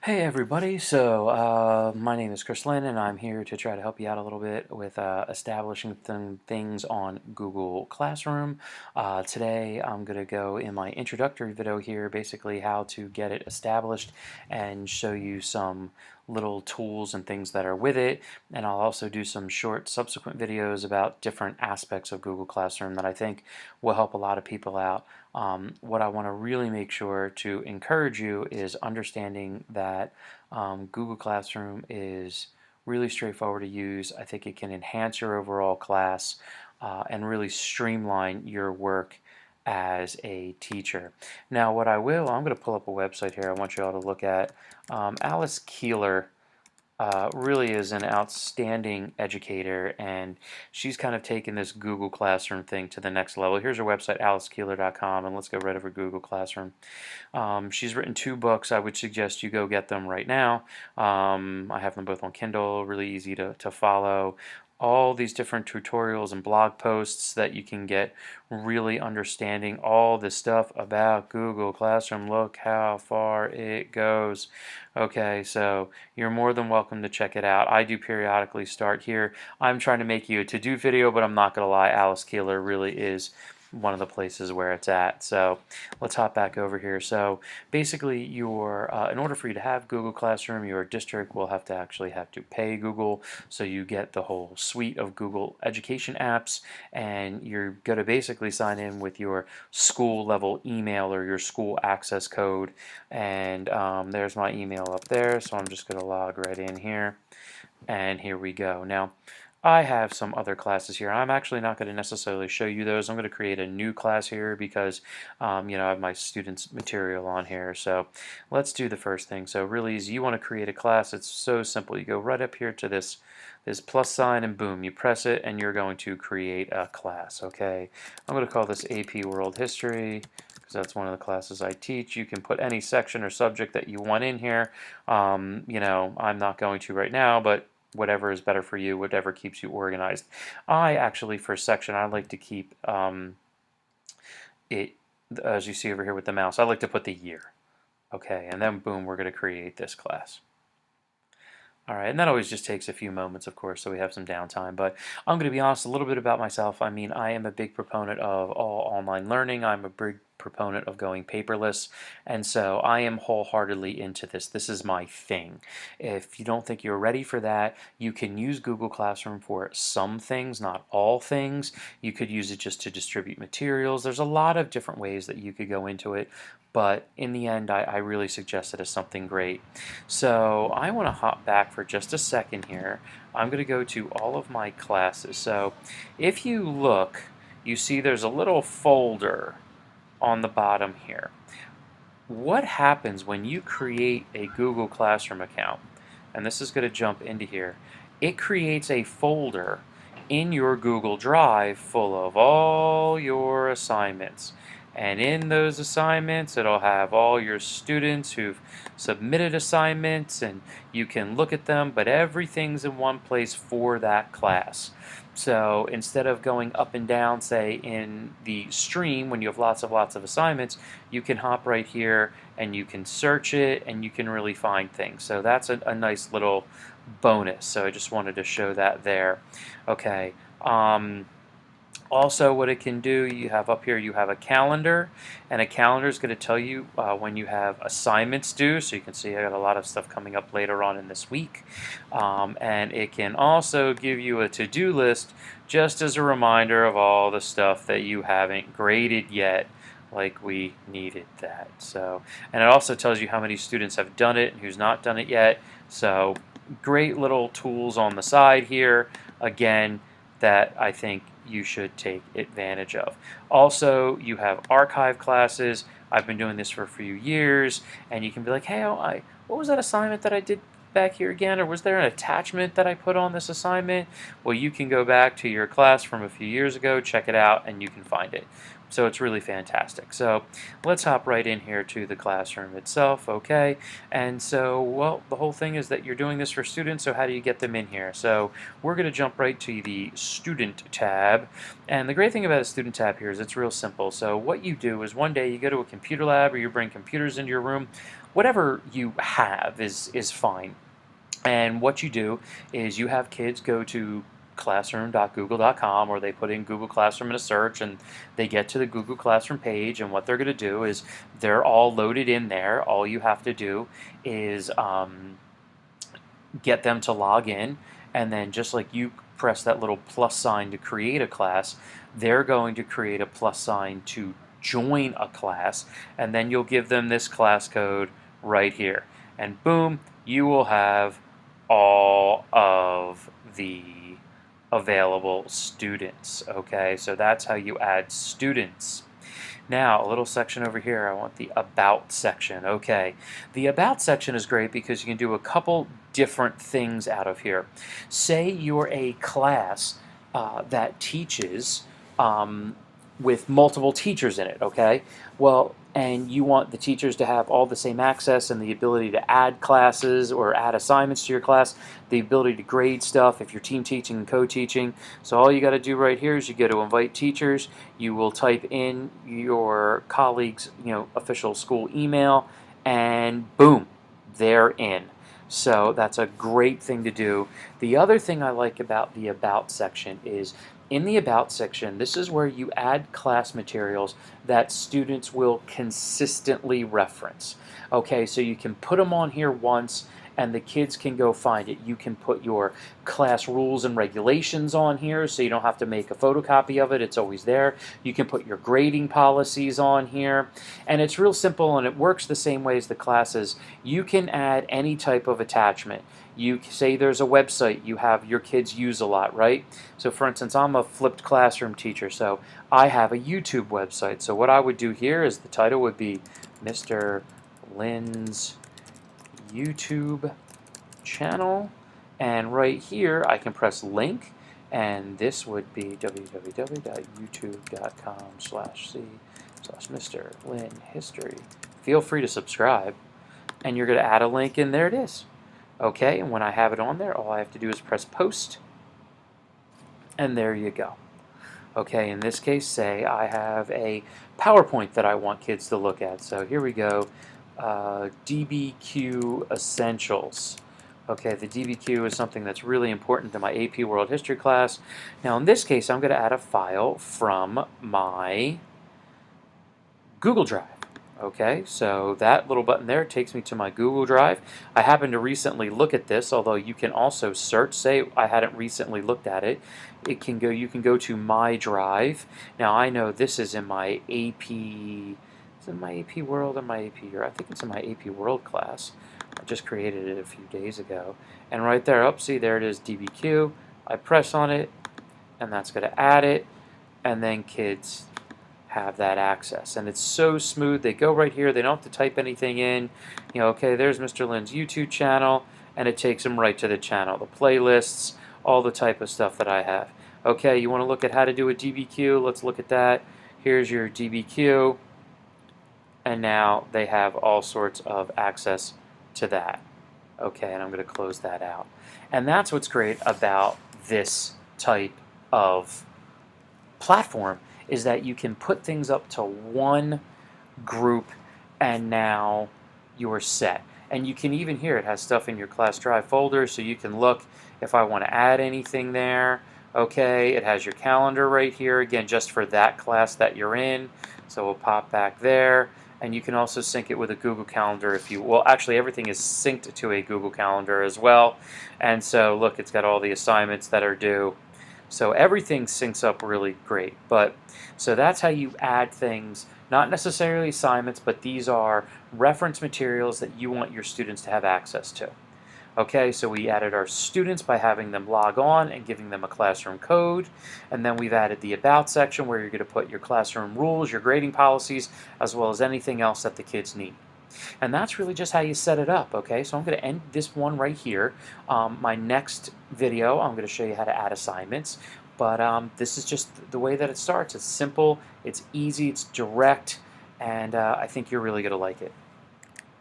Hey everybody, my name is Chris Lynn and I'm here to try to help you out a little bit with establishing some things on Google Classroom. Today I'm going to go in my introductory video here, basically how to get it established and show you some little tools and things that are with it, and I'll also do some short subsequent videos about different aspects of Google Classroom that I think will help a lot of people out. What I want to really make sure to encourage you is understanding that Google Classroom is really straightforward to use. I think it can enhance your overall class and really streamline your work as a teacher. Now I'm going to pull up a website here I want you all to look at. Alice Keeler really is an outstanding educator, and she's kind of taken this Google Classroom thing to the next level. Here's her website, alicekeeler.com, and let's go right over Google Classroom. She's written 2 books. I would suggest you go get them right now. I have them both on Kindle, really easy to follow. All these different tutorials and blog posts that you can get really understanding all this stuff about Google Classroom. Look how far it goes. Okay, so you're more than welcome to check it out. I do periodically start here. I'm trying to make you a to-do video, but I'm not going to lie, Alice Keeler really is one of the places where it's at. So let's hop back over here. So basically, in order for you to have Google Classroom, your district will have to pay Google. So you get the whole suite of Google education apps, and you're going to basically sign in with your school level email or your school access code. And there's my email up there. So I'm just going to log right in here. And here we go. Now, I have some other classes here. I'm actually not going to necessarily show you those. I'm going to create a new class here because I have my students' material on here. So let's do the first thing. So really easy. You want to create a class. It's so simple. You go right up here to this plus sign and boom, you press it and you're going to create a class. Okay, I'm going to call this AP World History because that's one of the classes I teach. You can put any section or subject that you want in here. I'm not going to right now, but whatever is better for you, whatever keeps you organized. I actually, for a section, I like to keep it, as you see over here with the mouse, I like to put the year. Okay, and then boom, we're going to create this class. All right, and that always just takes a few moments, of course, so we have some downtime. But I'm going to be honest a little bit about myself. I mean, I am a big proponent of all online learning. I'm a big proponent of going paperless, and so I am wholeheartedly into this. This is my thing. If you don't think you're ready for that, you can use Google Classroom for some things, not all things. You could use it just to distribute materials. There's a lot of different ways that you could go into it, but in the end, I really suggest it as something great. So I want to hop back for just a second here. I'm going to go to all of my classes. So if you look, you see there's a little folder on the bottom here. What happens when you create a Google Classroom account? And this is going to jump into here. It creates a folder in your Google Drive full of all your assignments. And in those assignments, it'll have all your students who've submitted assignments, and you can look at them, but everything's in one place for that class. So instead of going up and down, say, in the stream when you have lots of assignments, you can hop right here and you can search it and you can really find things. So that's a nice little bonus. So I just wanted to show that there. Okay. Also, what it can do, you have up here, you have a calendar, and a calendar is going to tell you when you have assignments due. So you can see I got a lot of stuff coming up later on in this week. And it can also give you a to-do list just as a reminder of all the stuff that you haven't graded yet, like we needed that. So, and it also tells you how many students have done it and who's not done it yet. So great little tools on the side here, again, that I think you should take advantage of. Also, you have archive classes. I've been doing this for a few years, and you can be like, hey, what was that assignment that I did back here again, or was there an attachment that I put on this assignment? Well, you can go back to your class from a few years ago, check it out, and you can find it. So it's really fantastic. So let's hop right in here to the classroom itself, okay? And so, well, the whole thing is that you're doing this for students, so how do you get them in here? So we're going to jump right to the Student tab. And the great thing about the Student tab here is it's real simple. So what you do is one day you go to a computer lab or you bring computers into your room. whatever you have is fine. And what you do is you have kids go to classroom.google.com, or they put in Google Classroom in a search and they get to the Google Classroom page, and what they're going to do is they're all loaded in there. All you have to do is get them to log in, and then just like you press that little plus sign to create a class, they're going to create a plus sign to join a class, and then you'll give them this class code right here, and boom, you will have all of the available students. Okay, so that's how you add students. Now, a little section over here, I want the About section. Okay, the About section is great because you can do a couple different things out of here. Say you're a class that teaches with multiple teachers in it, okay? Well, and you want the teachers to have all the same access and the ability to add classes or add assignments to your class, the ability to grade stuff if you're team teaching and co-teaching. So all you got to do right here is you go to invite teachers, you will type in your colleague's official school email, and boom, they're in. So that's a great thing to do. The other thing I like about the About section is in the About section, this is where you add class materials that students will consistently reference. Okay, so you can put them on here once and the kids can go find it. You can put your class rules and regulations on here so you don't have to make a photocopy of it. It's always there. You can put your grading policies on here. And it's real simple, and it works the same way as the classes. You can add any type of attachment. You say there's a website you have your kids use a lot, right? So for instance, I'm a flipped classroom teacher, so I have a YouTube website. So what I would do here is the title would be Mr. Lynn's YouTube channel, and right here I can press link, and this would be www.youtube.com/c/Mr. Lynn History. Feel free to subscribe, and you're going to add a link, and there it is. Okay, and when I have it on there, all I have to do is press post, and there you go. Okay, in this case, say I have a PowerPoint that I want kids to look at. So here we go, DBQ Essentials. Okay, the DBQ is something that's really important to my AP World History class. Now in this case, I'm going to add a file from my Google Drive. Okay, so that little button there takes me to my Google Drive. I happened to recently look at this, although you can also search. Say I hadn't recently looked at it. You can go to My Drive. Now I know this is in my AP. Is it my AP World or my AP Year? I think it's in my AP World class. I just created it a few days ago. And right there, up, see there it is, DBQ. I press on it, and that's going to add it, and then kids have that access, and it's so smooth. They go right here, they don't have to type anything in. Okay, there's Mr. Lynn's YouTube channel, and it takes them right to the channel, the playlists, all the type of stuff that I have. Okay, you want to look at how to do a DBQ? Let's look at that. Here's your DBQ, and now they have all sorts of access to that. Okay, and I'm going to close that out. And that's what's great about this type of platform, is that you can put things up to one group and now you're set. And you can even here, it has stuff in your class drive folder, so you can look if I want to add anything there. Okay, it has your calendar right here, again, just for that class that you're in. So we'll pop back there. And you can also sync it with a Google Calendar if you, well, actually everything is synced to a Google Calendar as well. And so look, it's got all the assignments that are due. So everything syncs up really great. But so that's how you add things, not necessarily assignments, but these are reference materials that you want your students to have access to. Okay, so we added our students by having them log on and giving them a classroom code, and then we've added the About section where you're going to put your classroom rules, your grading policies, as well as anything else that the kids need. And that's really just how you set it up. Okay, so I'm going to end this one right here. My next video, I'm going to show you how to add assignments, but this is just the way that it starts. It's simple, it's easy, it's direct, and I think you're really going to like it.